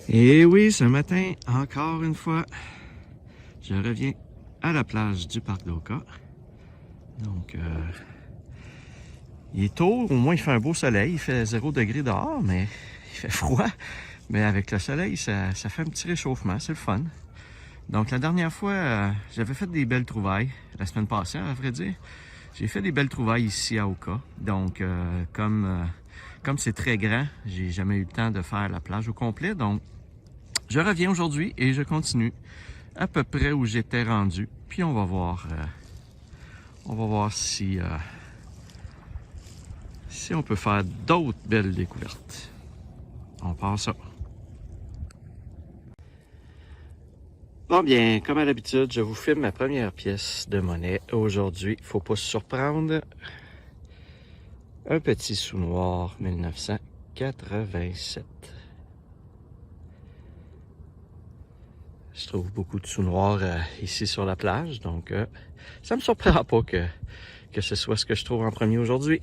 Et oui, ce matin, encore une fois, je reviens à la plage du parc d'Oka. Donc, il est tôt, au moins il fait un beau soleil, il fait 0 degré dehors, mais il fait froid. Mais avec le soleil, ça fait un petit réchauffement, c'est le fun. Donc, la dernière fois, j'avais fait des belles trouvailles, la semaine passée, à vrai dire. J'ai fait des belles trouvailles ici à Oka. Donc, comme c'est très grand, j'ai jamais eu le temps de faire la plage au complet. Donc, je reviens aujourd'hui et je continue à peu près où j'étais rendu. Puis on va voir si on peut faire d'autres belles découvertes. On part ça. Bon bien, comme à l'habitude, je vous filme ma première pièce de monnaie. Aujourd'hui, faut pas se surprendre. Un petit sou noir 1987. Je trouve beaucoup de sous noirs ici sur la plage, donc ça me surprend pas que ce soit ce que je trouve en premier aujourd'hui.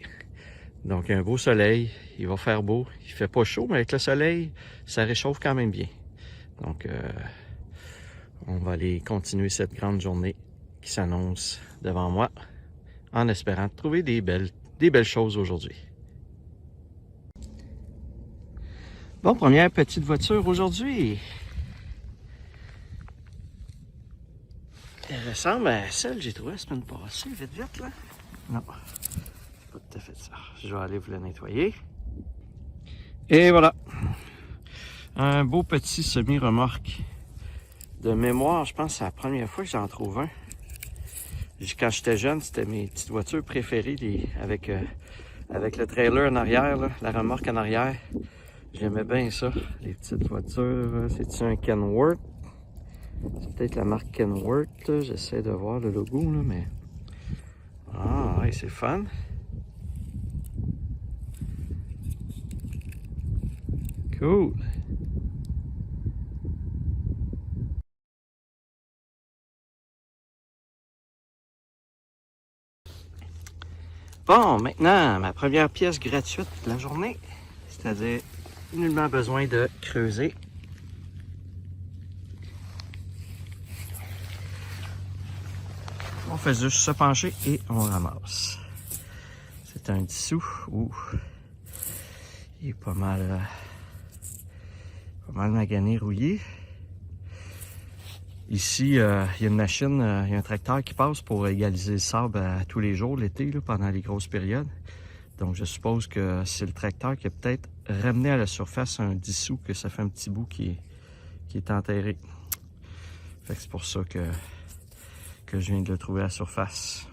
Donc un beau soleil, il va faire beau, il fait pas chaud, mais avec le soleil, ça réchauffe quand même bien. Donc on va aller continuer cette grande journée qui s'annonce devant moi, en espérant trouver des belles choses aujourd'hui. Bon, première petite voiture aujourd'hui. Elle ressemble à celle que j'ai trouvée la semaine passée, vite là. Non, c'est pas tout à fait ça. Je vais aller vous la nettoyer. Et voilà. Un beau petit semi-remorque. De mémoire, je pense que c'est la première fois que j'en trouve un. Quand j'étais jeune, c'était mes petites voitures préférées avec le trailer en arrière, là, la remorque en arrière. J'aimais bien ça, les petites voitures. C'est-tu un Kenworth? C'est peut-être la marque Kenworth. J'essaie de voir le logo, là, mais... Ah, ouais, c'est fun. Cool. Bon, maintenant, ma première pièce gratuite de la journée, c'est-à-dire nullement besoin de creuser. On fait juste se pencher et on ramasse. C'est un 10 sous. Il est pas mal magané, rouillé. Ici, il y a une machine, il y a un tracteur qui passe pour égaliser le sable tous les jours l'été, pendant les grosses périodes. Donc, je suppose que c'est le tracteur qui a peut-être ramené à la surface un 10 sous, que ça fait un petit bout qui est enterré. Fait que c'est pour ça que je viens de le trouver à la surface.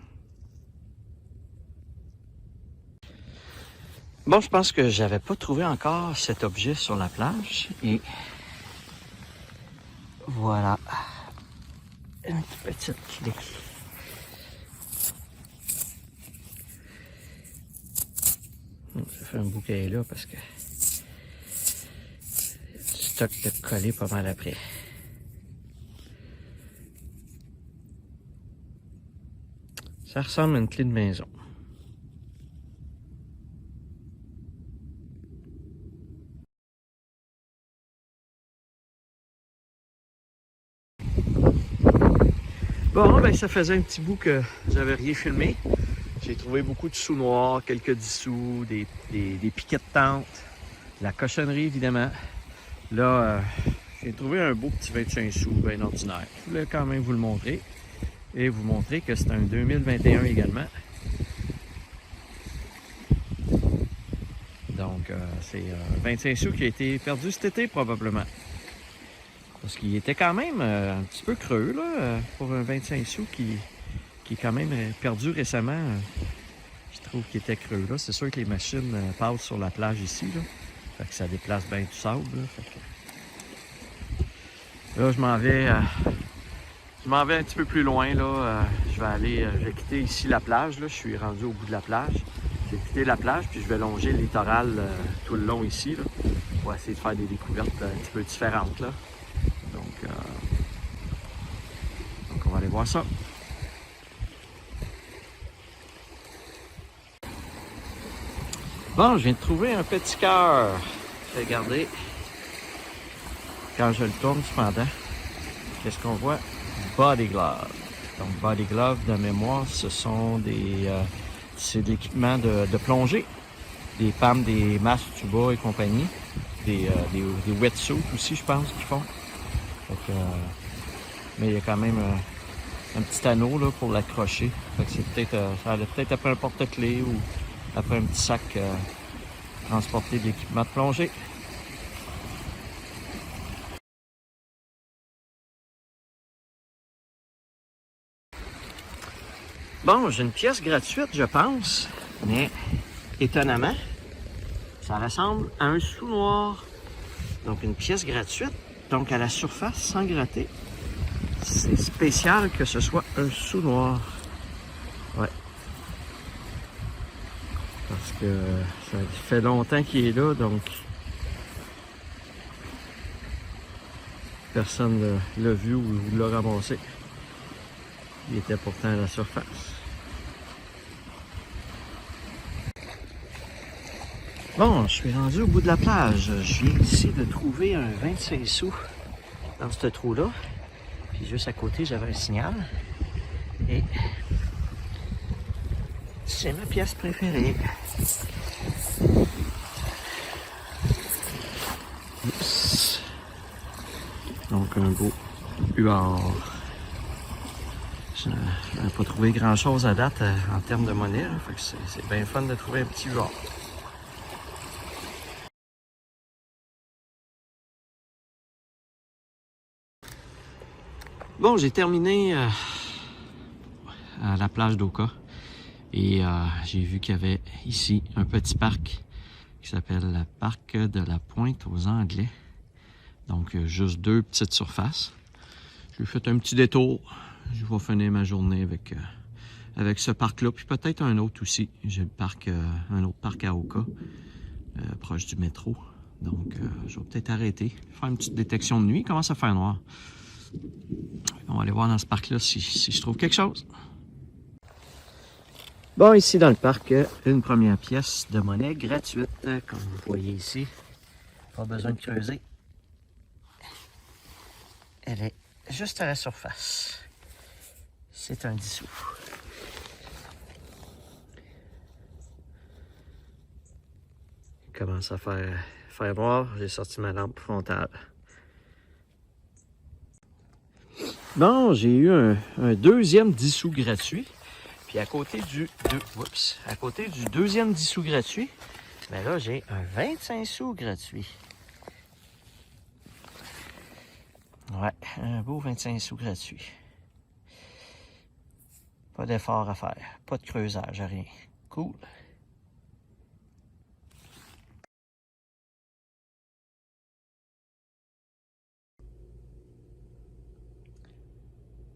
Bon, je pense que j'avais pas trouvé encore cet objet sur la plage et voilà une petite clé. Ça fait un bouquet là parce que le stock de coller pas mal après. Ça ressemble à une clé de maison. Bon, ben ça faisait un petit bout que j'avais rien filmé. J'ai trouvé beaucoup de sous noirs, quelques 10 sous, des piquets de tente, de la cochonnerie évidemment. Là, j'ai trouvé un beau petit 25 sous, bien ordinaire. Je voulais quand même vous le montrer. Et vous montrer que c'est un 2021 également. Donc, c'est 25 sous qui a été perdu cet été probablement. Parce qu'il était quand même un petit peu creux là, pour un 25 sous qui est quand même perdu récemment. Je trouve qu'il était creux là. C'est sûr que les machines passent sur la plage ici. Là, fait que ça déplace bien du sable. Là, fait que... là je m'en vais un petit peu plus loin. Là, je vais quitter ici la plage. Là. Je suis rendu au bout de la plage. Je vais quitter la plage puis je vais longer le littoral tout le long ici. Là, pour essayer de faire des découvertes un petit peu différentes. Là. Donc on va aller voir ça. Bon, je viens de trouver un petit cœur. Regardez. quand je le tourne cependant, qu'est-ce qu'on voit? Body Glove. Donc Body Glove, de mémoire, ce sont c'est de l'équipement de plongée. Des PAM, des masques tuba et compagnie. Des wetsuits aussi, je pense, qu'ils font. Donc, mais il y a quand même un petit anneau là, pour l'accrocher. C'est peut-être, ça allait peut-être après un porte-clés ou après un petit sac transporté d'équipement de plongée. Bon, j'ai une pièce gratuite, je pense, mais étonnamment, ça ressemble à un sous-noir. Donc, une pièce gratuite, donc à la surface, sans gratter. C'est spécial que ce soit un sous-noir. Ouais. Parce que ça fait longtemps qu'il est là, donc personne l'a vu ou l'a ramassé. Il était pourtant à la surface. Bon, je suis rendu au bout de la plage. Je viens ici de trouver un 25 sous dans ce trou-là. Puis juste à côté, j'avais un signal. Et c'est ma pièce préférée. Oups. Donc un beau huard. Je n'ai pas trouvé grand-chose à date en termes de monnaie. Là. Fait que c'est bien fun de trouver un petit huard. Bon, j'ai terminé à la plage d'Oka et j'ai vu qu'il y avait ici un petit parc qui s'appelle le parc de la Pointe aux Anglais. Donc, juste 2 petites surfaces. J'ai fait un petit détour. Je vais finir ma journée avec ce parc-là, puis peut-être un autre aussi. J'ai le parc, un autre parc à Oka, proche du métro. Donc, je vais peut-être arrêter, faire une petite détection de nuit. Il commence à faire noir. On va aller voir dans ce parc-là si je trouve quelque chose. Bon, ici dans le parc, une première pièce de monnaie gratuite, comme vous voyez ici. Pas besoin de creuser. Elle est juste à la surface. C'est un 10 sous. Il commence à faire noir. J'ai sorti ma lampe frontale. Bon, j'ai eu un deuxième 10 sous gratuit. Puis à côté du deuxième 10 sous gratuit, ben là, j'ai un 25 sous gratuit. Ouais, un beau 25 sous gratuit. Pas d'effort à faire, pas de creusage, rien. Cool.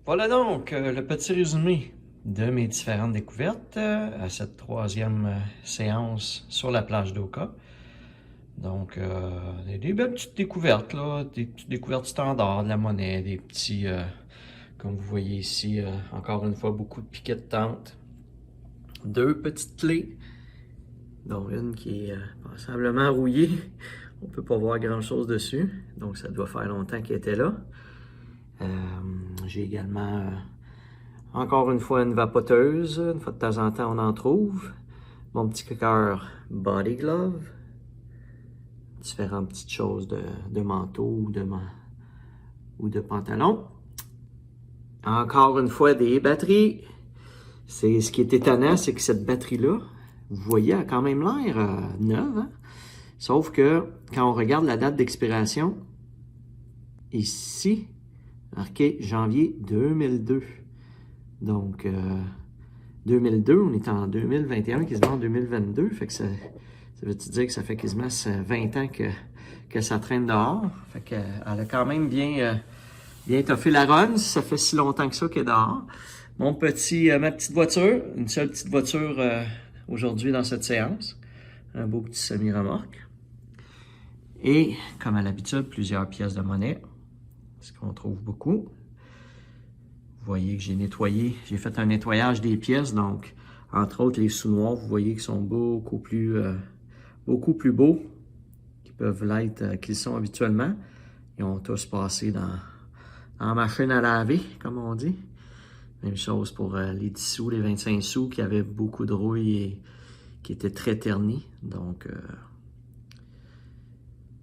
Voilà donc le petit résumé de mes différentes découvertes à cette troisième séance sur la plage d'Oka. Donc, des belles petites découvertes, là, des petites découvertes standards, de la monnaie, des petits, comme vous voyez ici, encore une fois, beaucoup de piquets de tente. 2 petites clés, dont une qui est passablement rouillée. On peut pas voir grand-chose dessus, donc ça doit faire longtemps qu'elle était là. J'ai également, encore une fois, une vapoteuse. Une fois de temps en temps, on en trouve. Mon petit cœur Body Glove. Différentes petites choses de manteau ou de pantalon. Encore une fois, des batteries. C'est ce qui est étonnant, c'est que cette batterie-là, vous voyez, a quand même l'air neuve. Hein? Sauf que quand on regarde la date d'expiration, ici, marqué janvier 2002. Donc, 2002, on est en 2021, quasiment en 2022. Fait que ça veut dire que ça fait quasiment 20 ans que ça traîne dehors. Fait qu'elle a quand même bien toffé la run, si ça fait si longtemps que ça qu'elle est dehors. Ma petite voiture, une seule petite voiture aujourd'hui dans cette séance. Un beau petit semi-remorque. Et, comme à l'habitude, plusieurs pièces de monnaie. Ce qu'on trouve beaucoup. Vous voyez que j'ai fait un nettoyage des pièces, donc entre autres les sous-noirs, vous voyez qu'ils sont beaucoup plus beaux qu'ils peuvent l'être, qu'ils sont habituellement. Ils ont tous passé dans la machine à laver, comme on dit. Même chose pour les 10 sous, les 25 sous qui avaient beaucoup de rouille et qui étaient très ternis. Donc,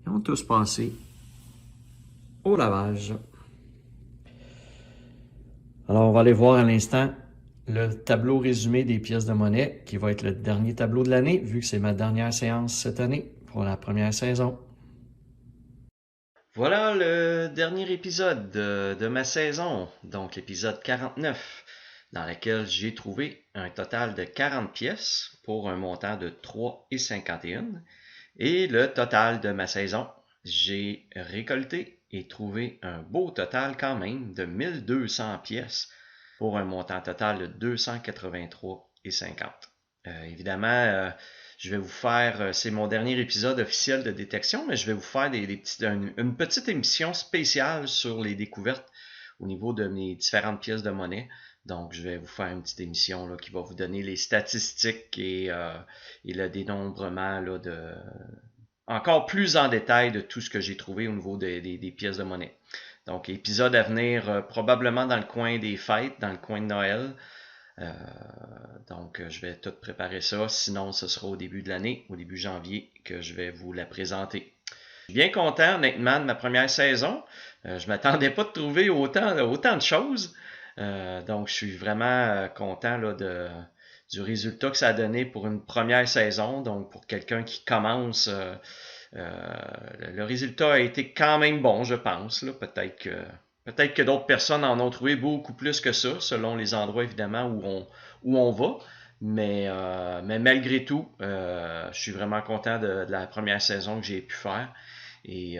ils ont tous passé au lavage. Alors, on va aller voir à l'instant le tableau résumé des pièces de monnaie, qui va être le dernier tableau de l'année, vu que c'est ma dernière séance cette année pour la première saison. Voilà le dernier épisode de ma saison, donc l'épisode 49, dans lequel j'ai trouvé un total de 40 pièces pour un montant de 3,51. Et le total de ma saison, j'ai récolté et trouvé un beau total quand même de 1200 pièces pour un montant total de 283,50. Évidemment, je vais vous faire, c'est mon dernier épisode officiel de détection, mais je vais vous faire une petite émission spéciale sur les découvertes au niveau de mes différentes pièces de monnaie. Donc, je vais vous faire une petite émission là, qui va vous donner les statistiques et le dénombrement là, encore plus en détail de tout ce que j'ai trouvé au niveau des pièces de monnaie. Donc, épisode à venir probablement dans le coin des fêtes, dans le coin de Noël. Donc, je vais tout préparer ça. Sinon, ce sera au début de l'année, au début janvier, que je vais vous la présenter. Je suis bien content, honnêtement, de ma première saison. Je ne m'attendais pas de trouver autant de choses. Donc, je suis vraiment content là, du résultat que ça a donné pour une première saison. Donc, pour quelqu'un qui commence, le résultat a été quand même bon, je pense. Là. Peut-être que d'autres personnes en ont trouvé beaucoup plus que ça, selon les endroits évidemment où on va. Mais malgré tout, je suis vraiment content de la première saison que j'ai pu faire. Et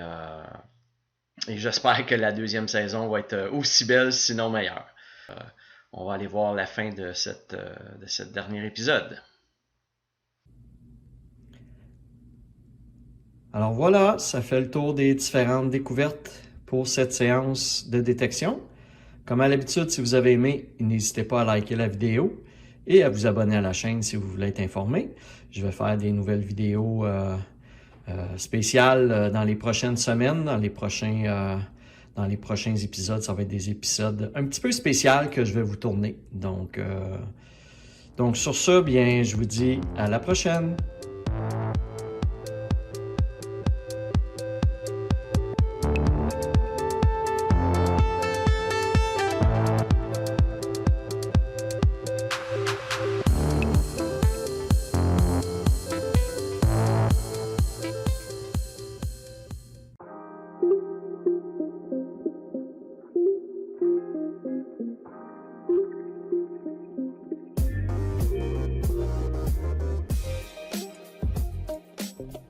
j'espère que la deuxième saison va être aussi belle, sinon meilleure. On va aller voir la fin de cette dernier épisode. Alors voilà, ça fait le tour des différentes découvertes pour cette séance de détection. Comme à l'habitude, si vous avez aimé, n'hésitez pas à liker la vidéo et à vous abonner à la chaîne si vous voulez être informé. Je vais faire des nouvelles vidéos spéciales dans les prochaines semaines, dans les prochains épisodes. Ça va être des épisodes un petit peu spéciaux que je vais vous tourner. Donc sur ce, bien, je vous dis à la prochaine.